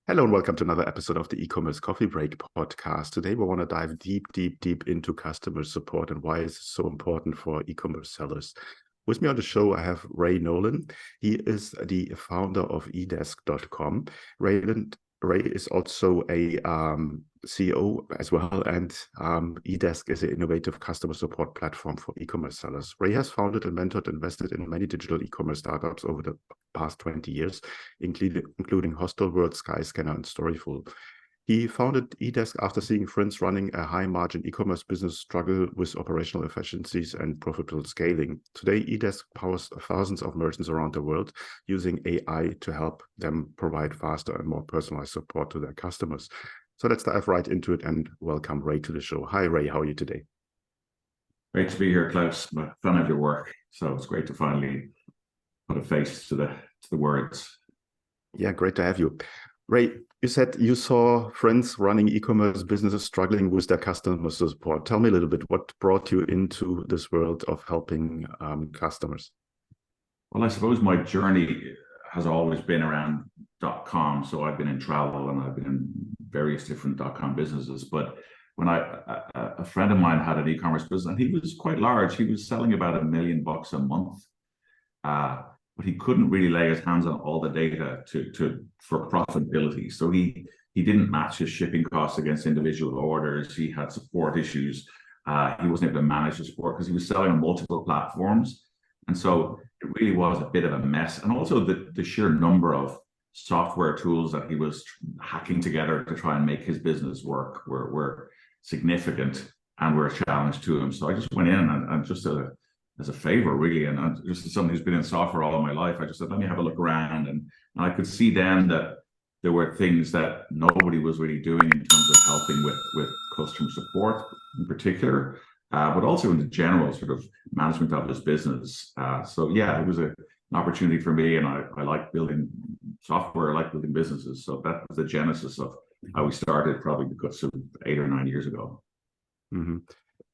Hello and welcome to another episode of the e-commerce coffee break podcast. Today we want to dive deep into customer support and why it's so important for e-commerce sellers. With me on the show, I have Ray Nolan. He is the founder of edesk.com. Ray is also a CEO as well, and eDesk is an innovative customer support platform for e-commerce sellers. Ray has founded and mentored, invested in many digital e-commerce startups over the past 20 years, including Hostelworld, Skyscanner, and Storyful. He founded eDesk after seeing friends running a high-margin e-commerce business struggle with operational efficiencies and profitable scaling. Today, eDesk powers thousands of merchants around the world using AI to help them provide faster and more personalized support to their customers. So let's dive right into it and welcome Ray to the show. Hi, Ray. How are you today? Great to be here, Klaus. I'm a fan of your work, so it's great to finally put a face to the words. Yeah, great to have you. Ray, you said you saw friends running e-commerce businesses struggling with their customer support. Tell me a little bit, what brought you into this world of helping customers? Well, I suppose my journey has always been around .com. So I've been in travel and I've been in various different .com businesses. But when a friend of mine had an e-commerce business, and he was quite large, he was selling about $1 million a month. But he couldn't really lay his hands on all the data for profitability. So he didn't match his shipping costs against individual orders. He had support issues. He wasn't able to manage the support because he was selling on multiple platforms. And so it really was a bit of a mess. And also the sheer number of software tools that he was hacking together to try and make his business work were significant and were a challenge to him. So I just went in and just as a favor, really, and just as someone who's been in software all of my life, I just said, let me have a look around. And I could see then that there were things that nobody was really doing in terms of helping with customer support in particular, but also in the general sort of management of this business. So yeah, it was an opportunity for me, and I like building software, I like building businesses. So that was the genesis of how we started, probably because of 8 or 9 years ago. Mm-hmm.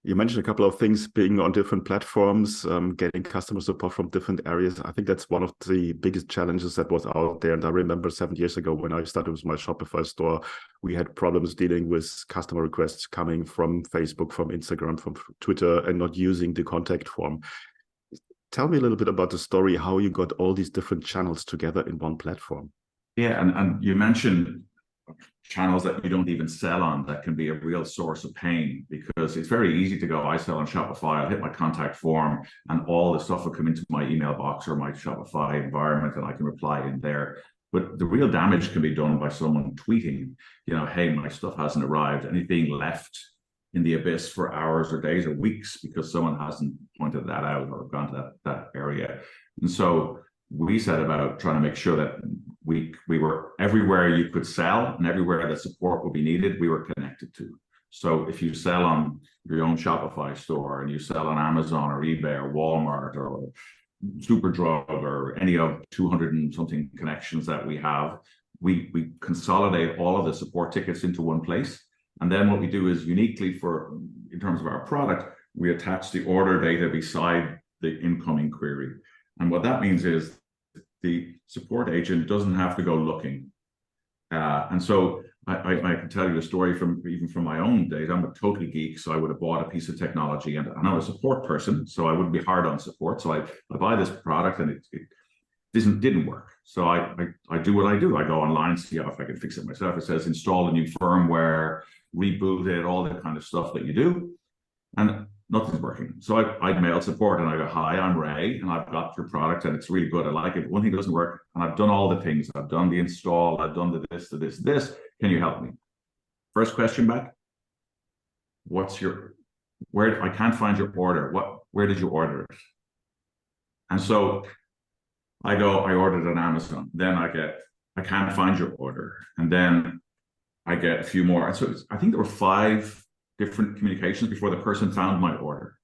You mentioned a couple of things, being on different platforms, getting customer support from different areas. I think that's one of the biggest challenges that was out there. And I remember 7 years ago when I started with my Shopify store, we had problems dealing with customer requests coming from Facebook, from Instagram, from Twitter, and not using the contact form. Tell me a little bit about the story, how you got all these different channels together in one platform. Yeah, and you mentioned channels that you don't even sell on that can be a real source of pain, because it's very easy to go, I sell on Shopify, I'll hit my contact form and all the stuff will come into my email box or my Shopify environment and I can reply in there. But the real damage can be done by someone tweeting, hey, my stuff hasn't arrived, and it's being left in the abyss for hours or days or weeks because someone hasn't pointed that out or gone to that area. And so we set about trying to make sure that we were everywhere you could sell and everywhere that support would be needed, we were connected to. So if you sell on your own Shopify store and you sell on Amazon or eBay or Walmart or Superdrug or any of 200 and something connections that we have, we consolidate all of the support tickets into one place. And then what we do is uniquely in terms of our product, we attach the order data beside the incoming query. And what that means is the support agent doesn't have to go looking. And so I can tell you a story even from my own days. I'm a total geek, so I would have bought a piece of technology, and I'm a support person, so I wouldn't be hard on support. So I buy this product and it didn't work. So I do what I do. I go online, see if I can fix it myself. It says install a new firmware, reboot it, all that kind of stuff that you do. And nothing's working. So I mail support and I go, hi, I'm Ray, and I've got your product and it's really good. I like it. One thing doesn't work, and I've done all the things. I've done the install, I've done the this. Can you help me? First question back. I can't find your order. Where did you order it? And so I go, I ordered on Amazon. Then I can't find your order. And then I get a few more. And so I think there were 5 different communications before the person found my order.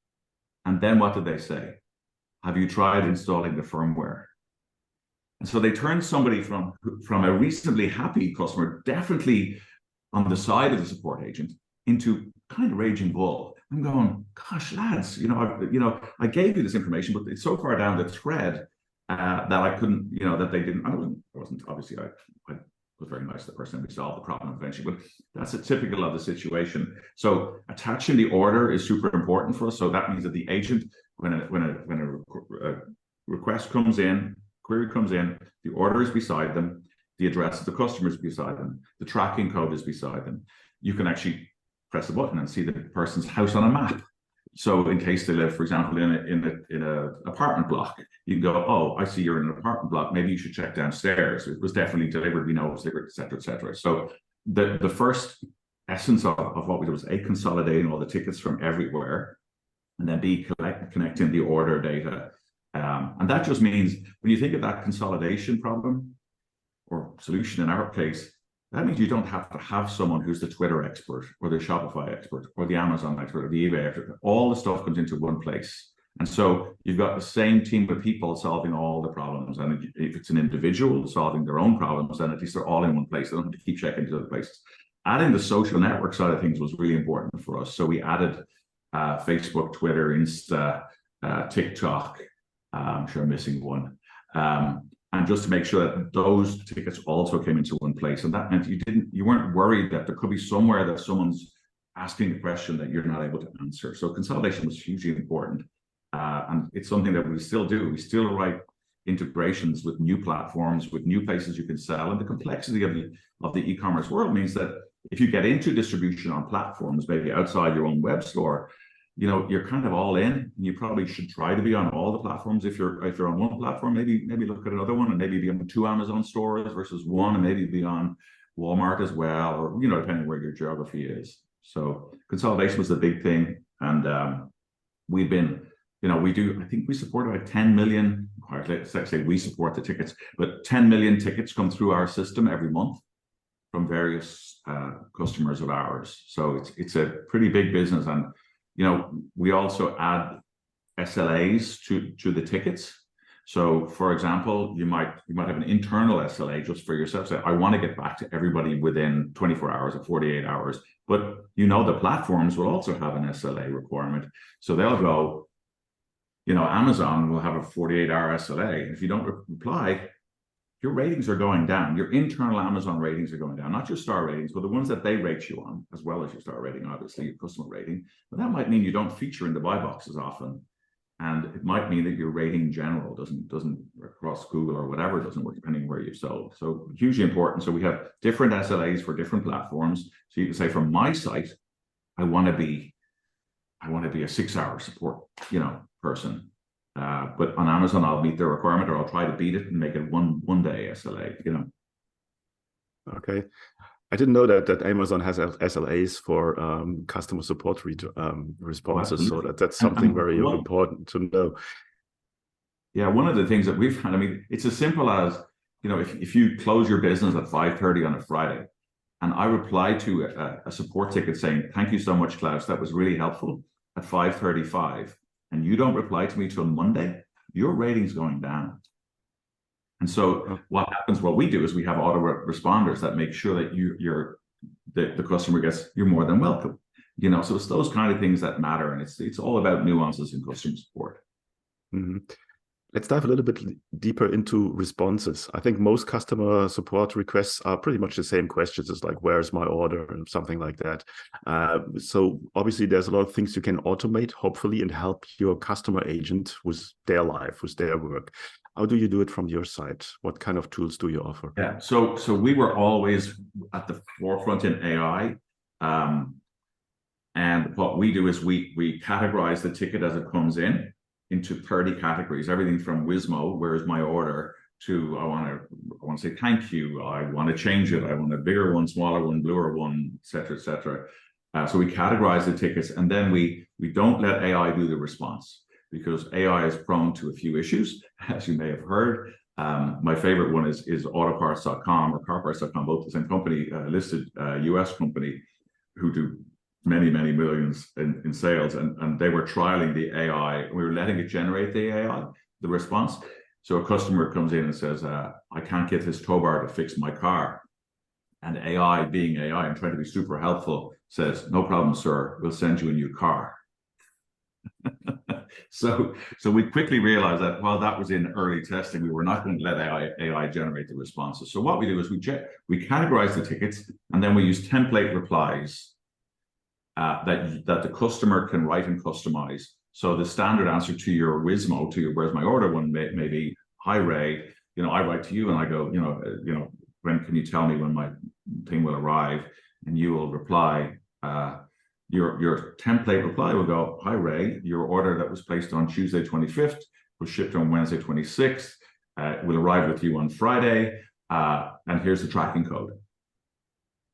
And then what did they say? Have you tried installing the firmware? And so they turned somebody from a reasonably happy customer, definitely on the side of the support agent, into kind of raging bull. I'm going, gosh, lads, I gave you this information, but it's so far down the thread that I couldn't, that they didn't. I wasn't obviously. I was very nice to the person. We solved the problem eventually, but that's a typical of the situation. So attaching the order is super important for us. So that means that the agent, when a request comes in, query comes in, the order is beside them, the address of the customer is beside them, the tracking code is beside them. You can actually press a button and see the person's house on a map. So in case they live, for example, in a apartment block, you can go, oh, I see you're in an apartment block. Maybe you should check downstairs. It was definitely delivered. We know it was delivered, et cetera, et cetera. So the first essence of what we did was A, consolidating all the tickets from everywhere, and then B, connecting the order data. And that just means when you think of that consolidation problem or solution in our case, that means you don't have to have someone who's the Twitter expert or the Shopify expert or the Amazon expert or the eBay expert. All the stuff comes into one place. And so you've got the same team of people solving all the problems. And if it's an individual solving their own problems, then at least they're all in one place. They don't have to keep checking to other places. Adding the social network side of things was really important for us. So we added Facebook, Twitter, Insta, TikTok. I'm sure I'm missing one. And just to make sure that those tickets also came into one place. And that meant you weren't worried that there could be somewhere that someone's asking a question that you're not able to answer. So consolidation was hugely important. And it's something that we still do. We still write integrations with new platforms, with new places you can sell. And the complexity of the e-commerce world means that if you get into distribution on platforms, maybe outside your own web store, you're kind of all in, and you probably should try to be on all the platforms. If you're on one platform, maybe look at another one, and maybe be on 2 Amazon stores versus one, and maybe be on Walmart as well, or depending where your geography is. So consolidation was the big thing, and we've been, I think we support about 10 million. Let's say we support the tickets, but 10 million tickets come through our system every month from various customers of ours. So it's a pretty big business, and we also add SLAs to the tickets. So, for example, you might have an internal SLA just for yourself. Say, I want to get back to everybody within 24 hours or 48 hours. But the platforms will also have an SLA requirement. So they'll go, Amazon will have a 48-hour SLA. If you don't reply, your ratings are going down. Your internal Amazon ratings are going down, not your star ratings, but the ones that they rate you on, as well as your star rating, obviously, your customer rating. But that might mean you don't feature in the buy boxes often. And it might mean that your rating in general doesn't across Google or whatever doesn't work, depending on where you've sold. So hugely important. So we have different SLAs for different platforms. So you can say, from my site, I want to be a 6-hour support, person. But on Amazon, I'll meet the requirement, or I'll try to beat it and make it one day SLA. Okay, I didn't know that Amazon has SLAs for customer support responses. So that's something very important to know. Yeah, one of the things that we've had, it's as simple as if you close your business at 5:30 on a Friday, and I reply to a support ticket saying, "Thank you so much, Klaus, that was really helpful," at 5:35. And you don't reply to me till Monday, your rating's going down. And so what happens, what we do is we have auto responders that make sure that the customer gets, you're more than welcome. So it's those kind of things that matter. And it's all about nuances in customer support. Mm-hmm. Let's dive a little bit deeper into responses. I think most customer support requests are pretty much the same questions. It's like, where's my order, and something like that. So obviously there's a lot of things you can automate, hopefully, and help your customer agent with their life, with their work. How do you do it from your side? What kind of tools do you offer? Yeah, so we were always at the forefront in AI. And what we do is we categorize the ticket as it comes in into 30 categories, everything from Wizmo, where's my order, to I want to say thank you, I want to change it, I want a bigger one, smaller one, bluer one, et cetera, et cetera. So we categorize the tickets, and then we don't let AI do the response, because AI is prone to a few issues, as you may have heard. My favorite one is autoparts.com or carparts.com, both the same company, listed US company, who do many millions in sales, and they were trialing the AI. We were letting it generate the response. So a customer comes in and says, I can't get this tow bar to fix my car. And AI, being AI and trying to be super helpful, says, no problem, sir, we'll send you a new car. So we quickly realized that while that was in early testing, we were not going to let AI generate the responses. So what we do is we categorize the tickets, and then we use template replies that the customer can write and customize. So the standard answer to your Wizmo, to your "Where's my order" one may be, "Hi Ray, I write to you and I go, when can you tell me when my thing will arrive?" And you will reply. Your template reply will go, "Hi Ray, your order that was placed on Tuesday 25th was shipped on Wednesday 26th. Will arrive with you on Friday, and here's the tracking code.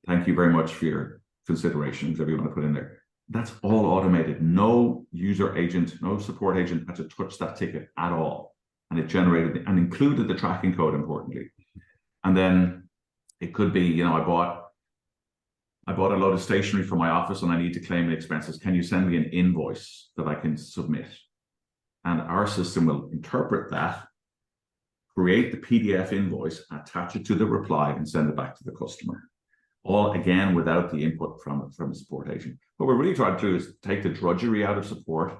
Thank you very much for your consideration," whatever you want to put in there. That's all automated. No user agent, no support agent had to touch that ticket at all. And it generated and included the tracking code, importantly. And then it could be, I bought a load of stationery for my office and I need to claim the expenses. Can you send me an invoice that I can submit? And our system will interpret that, create the PDF invoice, attach it to the reply, and send it back to the customer. All, again, without the input from a support agent. What we're really trying to do is take the drudgery out of support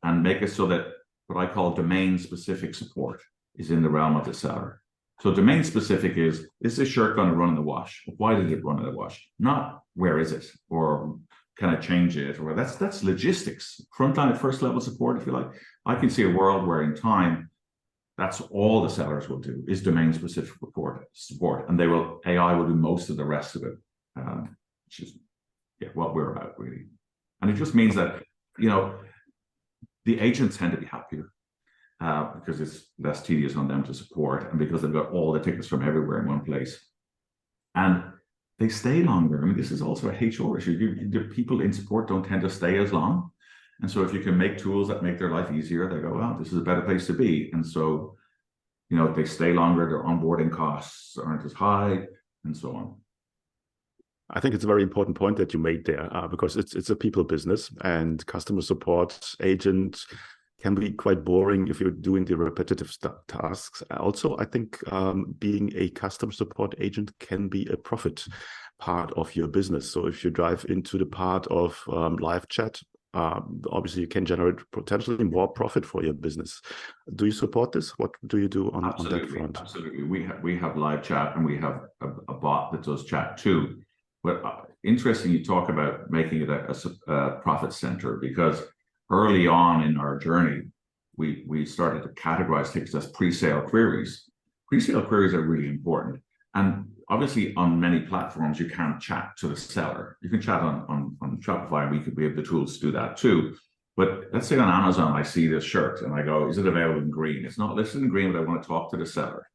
and make it so that what I call domain-specific support is in the realm of the seller. So domain-specific is this shirt going to run in the wash? Why did it run in the wash? Not where is it, or can I change it, or that's logistics. Frontline at first level support, if you like. I can see a world where in time, that's all the sellers will do is domain-specific support, and AI will do most of the rest of it, which is what we're about, really. And it just means that the agents tend to be happier because it's less tedious on them to support, and because they've got all the tickets from everywhere in one place, and they stay longer. I mean, this is also a HR issue. The people in support don't tend to stay as long. And so if you can make tools that make their life easier, they go, "Wow, this is a better place to be." And so, they stay longer, their onboarding costs aren't as high, and so on. I think it's a very important point that you made there, because it's a people business, and customer support agent can be quite boring if you're doing the repetitive tasks. Also, I think being a customer support agent can be a profit part of your business. So if you dive into the part of live chat, obviously you can generate potentially more profit for your business. Do you support this? What do you do on that front? Absolutely. We have live chat, and we have a bot that does chat too. But interesting, you talk about making it a profit center, because early on in our journey, we started to categorize tickets as pre-sale queries. Pre-sale queries are really important. And obviously, on many platforms, you can't chat to the seller. You can chat on Shopify, and we have the tools to do that too. But let's say on Amazon, I see this shirt and I go, "Is it available in green?" It's not listed in green, but I want to talk to the seller.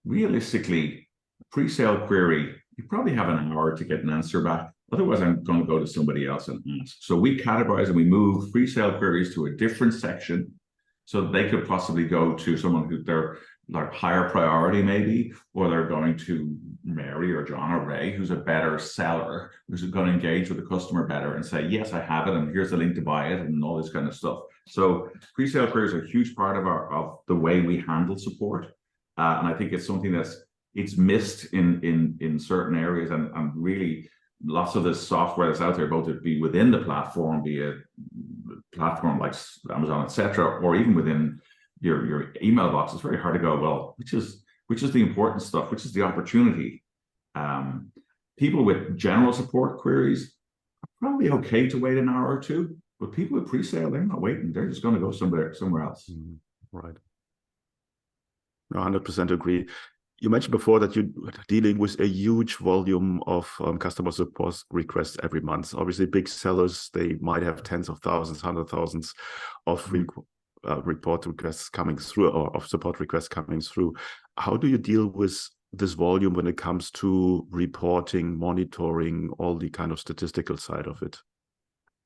Realistically, pre-sale query, you probably have an hour to get an answer back. Otherwise, I'm going to go to somebody else and ask. So we categorize and we move pre-sale queries to a different section, so they could possibly go to someone who they're like higher priority maybe, or they're going to Mary or John or Ray, who's a better seller, who's going to engage with the customer better and say, "Yes, I have it, and here's the link to buy it," and all this kind of stuff. So pre-sale queries are a huge part of the way we handle support. And I think it's something it's missed in certain areas, and really lots of the software that's out there, both it be within the platform, be a platform like Amazon, etc., or even within your email box, it's very hard to go, well, which is the important stuff, which is the opportunity. People with general support queries are probably okay to wait an hour or two, but people with pre-sale, they're not waiting. They're just going to go somewhere else. Right. 100% agree. You mentioned before that you're dealing with a huge volume of customer support requests every month. Obviously, big sellers, they might have tens of thousands, hundred thousands of report requests coming through, or of support requests coming through. How do you deal with this volume when it comes to reporting, monitoring, all the kind of statistical side of it?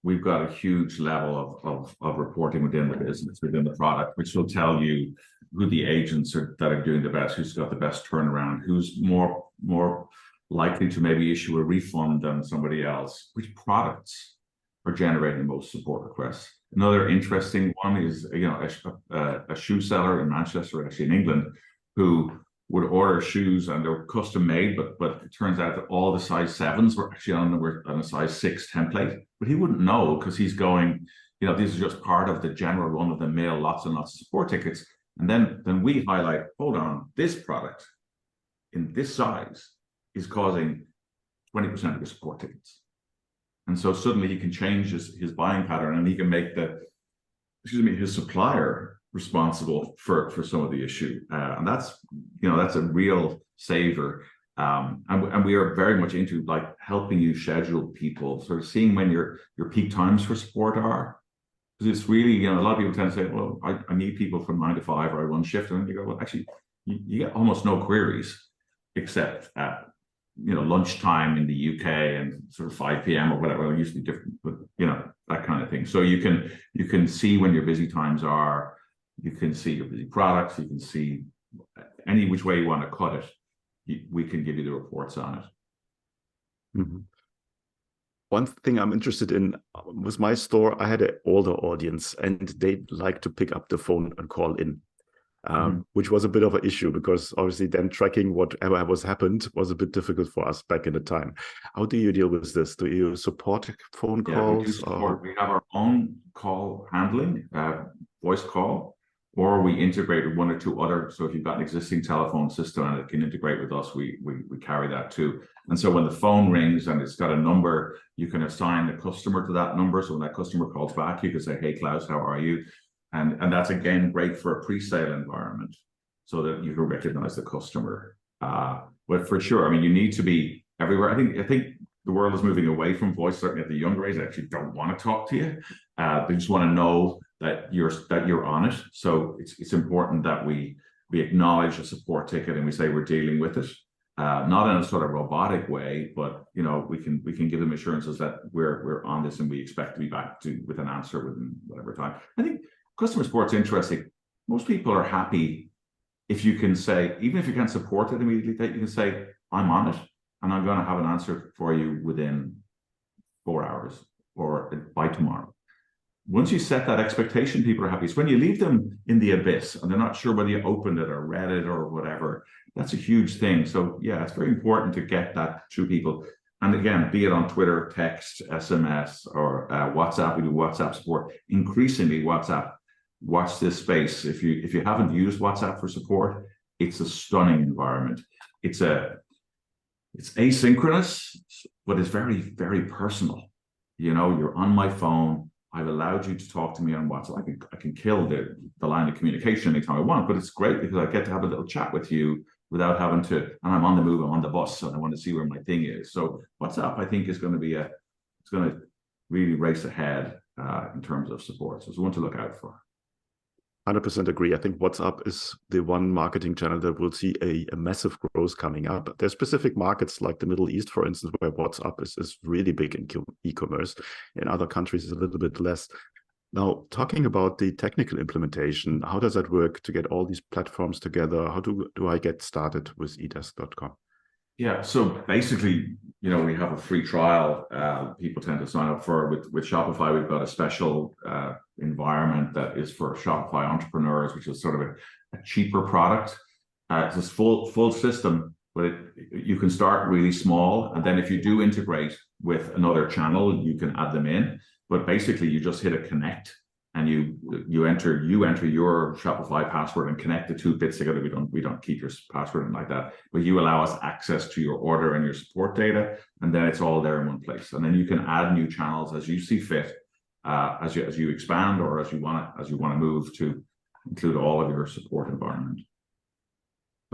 We've got a huge level of reporting within the business, within the product, which will tell you who the agents that are doing the best, who's got the best turnaround, who's more likely to maybe issue a refund than somebody else, which products are generating the most support requests. Another interesting one is a shoe seller in Manchester, actually in England, who would order shoes and they're custom made, but it turns out that all the size 7s were actually on a size 6 template. But he wouldn't know, because he's going, these are just part of the general run-of-the-mill, lots and lots of support tickets. And then we highlight, hold on, this product in this size is causing 20% of the support tickets. And so suddenly he can change his buying pattern, and he can make his supplier responsible for some of the issue. And that's a real saver. And we are very much into like helping you schedule people, sort of seeing when your peak times for support are. Because it's really, a lot of people tend to say, well, I need people from 9 to 5, or I run shift. And then you go, well, actually, you get almost no queries except at, lunchtime in the UK and sort of 5 p.m. or whatever. Well, usually different, but, that kind of thing. So you can see when your busy times are, you can see your busy products, you can see any which way you want to cut it. We can give you the reports on it. Mm-hmm. One thing I'm interested in with my store, I had an older audience, and they like to pick up the phone and call in, which was a bit of an issue, because obviously then tracking whatever was happened was a bit difficult for us back in the time. How do you deal with this? Do you support phone calls? We do support. We have our own call handling, voice call, or we integrate with 1 or 2 other. So if you've got an existing telephone system and it can integrate with us, we carry that too. And so when the phone rings and it's got a number, you can assign the customer to that number. So when that customer calls back, you can say, hey, Klaus, how are you? And that's, again, great for a pre-sale environment so that you can recognize the customer. But for sure, you need to be everywhere. I think the world is moving away from voice, certainly at the younger age. They actually don't want to talk to you. They just want to know that you're on it. So it's important that we acknowledge a support ticket and we say we're dealing with it. Not in a sort of robotic way, but we can give them assurances that we're on this and we expect to be back with an answer within whatever time. I think customer support's interesting. Most people are happy if you can say, even if you can't support it immediately, that you can say, I'm on it and I'm going to have an answer for you within 4 hours or by tomorrow. Once you set that expectation, people are happy. It's when you leave them in the abyss and they're not sure whether you opened it or read it or whatever. That's a huge thing. So yeah, it's very important to get that to people. And again, be it on Twitter, text, SMS, or WhatsApp. We do WhatsApp support. Increasingly, WhatsApp. Watch this space. If you haven't used WhatsApp for support, it's a stunning environment. It's asynchronous, but it's very, very personal. You're on my phone. I've allowed you to talk to me on WhatsApp. I can kill the line of communication anytime I want, but it's great because I get to have a little chat with you without having to, and I'm on the move, I'm on the bus, and I want to see where my thing is. So WhatsApp, I think, is going to it's going to really race ahead in terms of support. So it's one to look out for. 100% agree. I think WhatsApp is the one marketing channel that will see a massive growth coming up. There's specific markets like the Middle East, for instance, where WhatsApp is really big in e-commerce. In other countries, it's a little bit less. Now, talking about the technical implementation, how does that work to get all these platforms together? How do I get started with edesk.com? Yeah, so basically, we have a free trial people tend to sign up for. With Shopify, we've got a special environment that is for Shopify entrepreneurs, which is sort of a cheaper product. It's this full system, but you can start really small. And then if you do integrate with another channel, you can add them in. But basically, you just hit a connect and you enter your Shopify password and connect the 2 bits together. We don't keep your password like that, but you allow us access to your order and your support data, and then it's all there in one place. And then you can add new channels as you see fit, as you expand or as you want to move to include all of your support environment.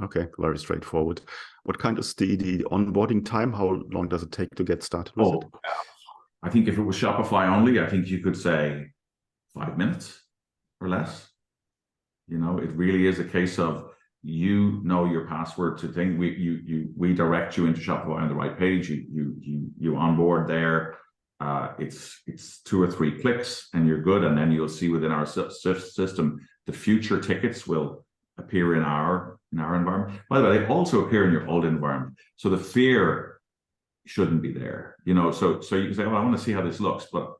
Okay, very straightforward. What kind is the onboarding time? How long does it take to get started with it? I think if it was Shopify only, I think you could say 5 minutes or less. It really is a case of your password to thing. We direct you into Shopify on the right page. You onboard there. It's 2 or 3 clicks and you're good. And then you'll see within our system the future tickets will appear in our environment. By the way, they also appear in your old environment. So the fear shouldn't be there. So you can say, well, I want to see how this looks, but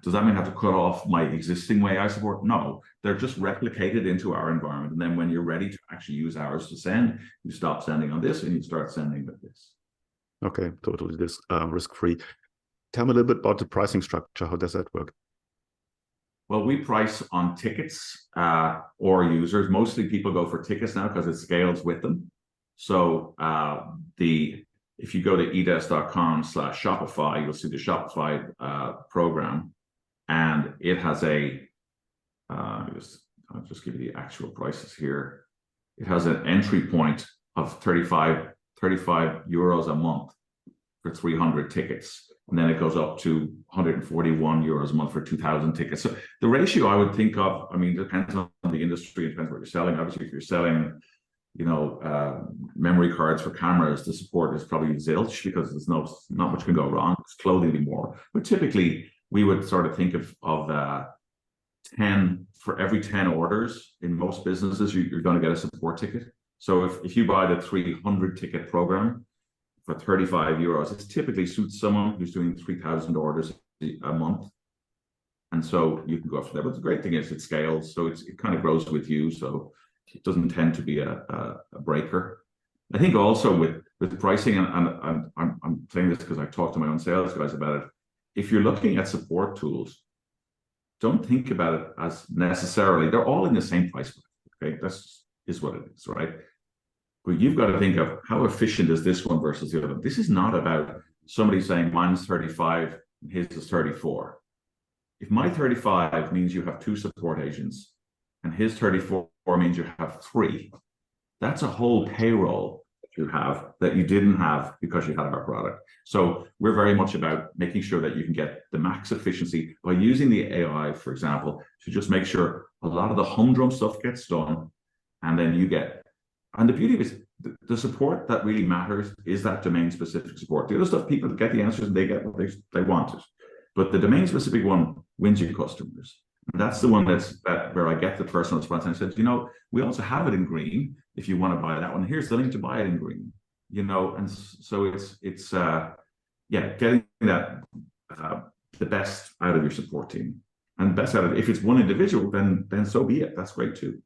does that mean I have to cut off my existing way I support? No, they're just replicated into our environment. And then when you're ready to actually use ours to send, you stop sending on this and you start sending with this. Okay, totally risk-free. Tell me a little bit about the pricing structure. How does that work? Well, we price on tickets or users. Mostly people go for tickets now because it scales with them. So if you go to edesk.com/Shopify, you'll see the Shopify program, and it has I'll just give you the actual prices here. It has an entry point of 35 euros a month for 300 tickets. And then it goes up to 141 euros a month for 2,000 tickets. So the ratio I would think of, I mean, it depends on the industry, it depends what you're selling. Obviously, if you're selling, memory cards for cameras, the support is probably zilch because there's not much can go wrong. It's clothing anymore. But typically, we would sort of think of 10 for every 10 orders in most businesses, you're going to get a support ticket. So if you buy the 300 ticket program for 35 euros, it typically suits someone who's doing 3,000 orders a month. And so you can go after that. But the great thing is it scales. So it kind of grows with you. So it doesn't tend to be a breaker. I think also with pricing, and I'm saying this because I talked to my own sales guys about it. If you're looking at support tools, don't think about it as necessarily, they're all in the same price point. Okay, that's what it is, right? But you've got to think of how efficient is this one versus the other. This is not about somebody saying mine's 35, his is 34. If my 35 means you have 2 support agents and his 34 means you have 3, that's a whole payroll you have that you didn't have because you had our product. So we're very much about making sure that you can get the max efficiency by using the AI, for example, to just make sure a lot of the humdrum stuff gets done, and then you get. And the beauty of it is the support that really matters is that domain specific support. The other stuff, people get the answers and they get what they wanted, but the domain specific one wins you customers. And that's the one where I get the personal response. And I said, we also have it in green if you want to buy that one. Here's the link to buy it in green. And so it's getting that the best out of your support team, and best out of, if it's one individual, then so be it. That's great too.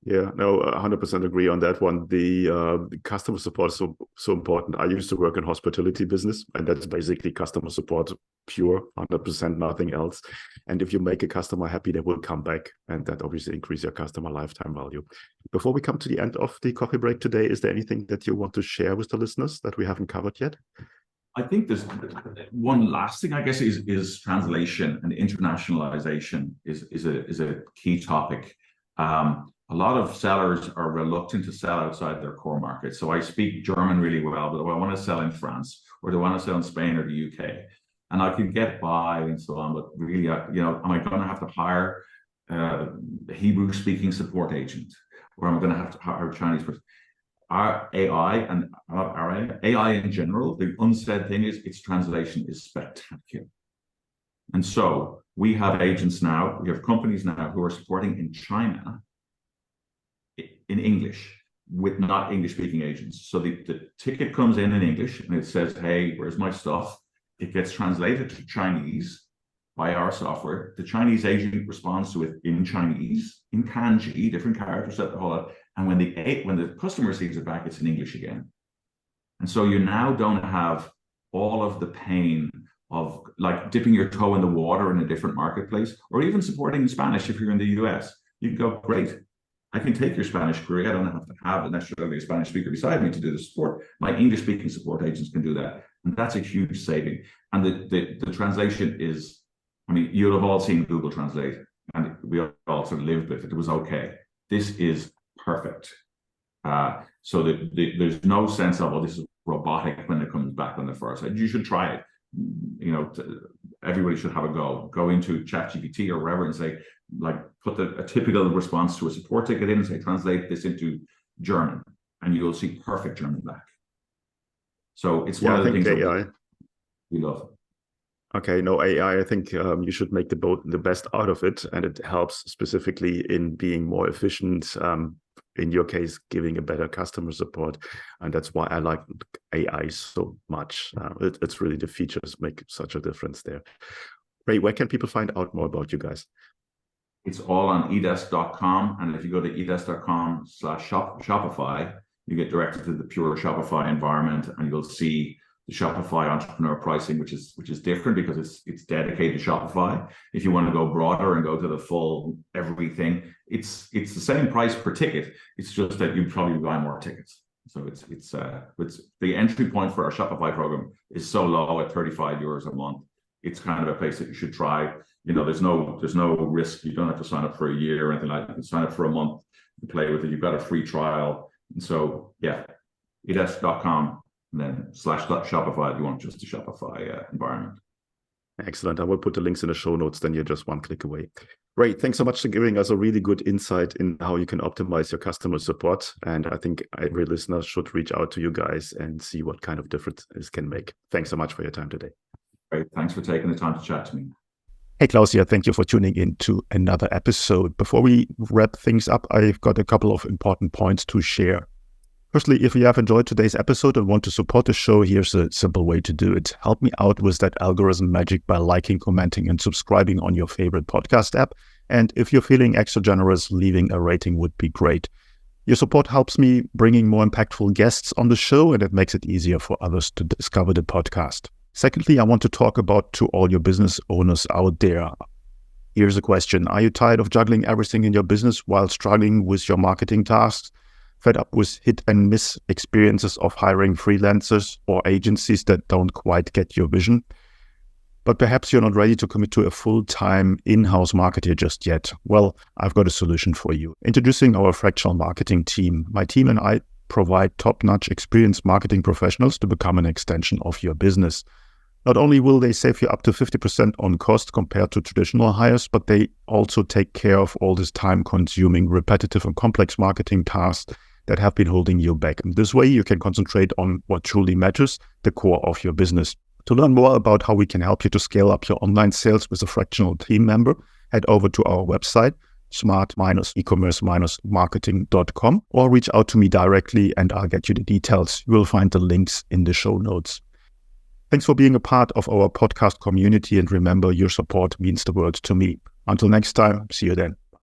Yeah, no, 100% agree on that one. The customer support is so important. I used to work in hospitality business, and that's basically customer support, pure, 100%, nothing else. And if you make a customer happy, they will come back, and that obviously increases your customer lifetime value. Before we come to the end of the coffee break today, is there anything that you want to share with the listeners that we haven't covered yet? I think there's one last thing, I guess, is translation and internationalization is a key topic. A lot of sellers are reluctant to sell outside their core market. So I speak German really well, but I want to sell in France, or do I want to sell in Spain or the UK? And I can get by and so on, but really, am I going to have to hire a Hebrew-speaking support agent, or am I going to have to hire a Chinese person? Our AI and our AI in general, the unsaid thing is its translation is spectacular. And so we have agents now, we have companies now who are supporting in China in English with not English-speaking agents. So the ticket comes in English and it says, hey, where's my stuff? It gets translated to Chinese by our software. The Chinese agent responds to it in Chinese, in kanji, different characters, that the whole lot. And when the customer receives it back, it's in English again. And so you now don't have all of the pain of like dipping your toe in the water in a different marketplace, or even supporting in Spanish if you're in the US. You can go, great, I can take your Spanish query. I don't have to have necessarily a Spanish speaker beside me to do the support. My English-speaking support agents can do that. And that's a huge saving. And the translation is, I mean, you'll have all seen Google Translate, and we all sort of lived with it. It was okay. This is perfect. So there's no sense of, this is robotic when it comes back on the far side. You should try it. Everybody should have a go. Go into ChatGPT or wherever and say, like, put a typical response to a support ticket in and say, translate this into German, and you'll see perfect German back. So it's one of the things that we love. Okay, no, AI, I think you should make the best out of it, and it helps specifically in being more efficient, in your case, giving a better customer support. And that's why I like AI so much. It's really the features make such a difference there. Ray, where can people find out more about you guys? It's all on edesk.com. And if you go to edesk.com/Shopify, you get directed to the pure Shopify environment, and you'll see the Shopify entrepreneur pricing, which is different because it's dedicated to Shopify. If you want to go broader and go to the full everything, it's the same price per ticket. It's just that you probably buy more tickets. So it's the entry point for our Shopify program is so low at €35 a month. It's kind of a place that you should try. There's no risk. You don't have to sign up for a year or anything like that. You can sign up for a month and play with it. You've got a free trial. And so, yeah, edes.com and then /Shopify if you want just a Shopify environment. Excellent. I will put the links in the show notes. Then you're just one click away. Ray, thanks so much for giving us a really good insight in how you can optimize your customer support. And I think every listener should reach out to you guys and see what kind of difference this can make. Thanks so much for your time today. Great. Thanks for taking the time to chat to me. Hey, Klaus here. Thank you for tuning in to another episode. Before we wrap things up, I've got a couple of important points to share. Firstly, if you have enjoyed today's episode and want to support the show, here's a simple way to do it. Help me out with that algorithm magic by liking, commenting, and subscribing on your favorite podcast app. And if you're feeling extra generous, leaving a rating would be great. Your support helps me bringing more impactful guests on the show, and it makes it easier for others to discover the podcast. Secondly, I want to talk about to all your business owners out there. Here's a question. Are you tired of juggling everything in your business while struggling with your marketing tasks? Fed up with hit and miss experiences of hiring freelancers or agencies that don't quite get your vision? But perhaps you're not ready to commit to a full-time in-house marketer just yet. Well, I've got a solution for you. Introducing our fractional marketing team. My team and I provide top-notch experienced marketing professionals to become an extension of your business. Not only will they save you up to 50% on cost compared to traditional hires, but they also take care of all this time-consuming, repetitive and complex marketing tasks that have been holding you back. And this way, you can concentrate on what truly matters, the core of your business. To learn more about how we can help you to scale up your online sales with a fractional team member, head over to our website, smart-ecommerce-marketing.com, or reach out to me directly and I'll get you the details. You will find the links in the show notes. Thanks for being a part of our podcast community, and remember, your support means the world to me. Until next time, see you then.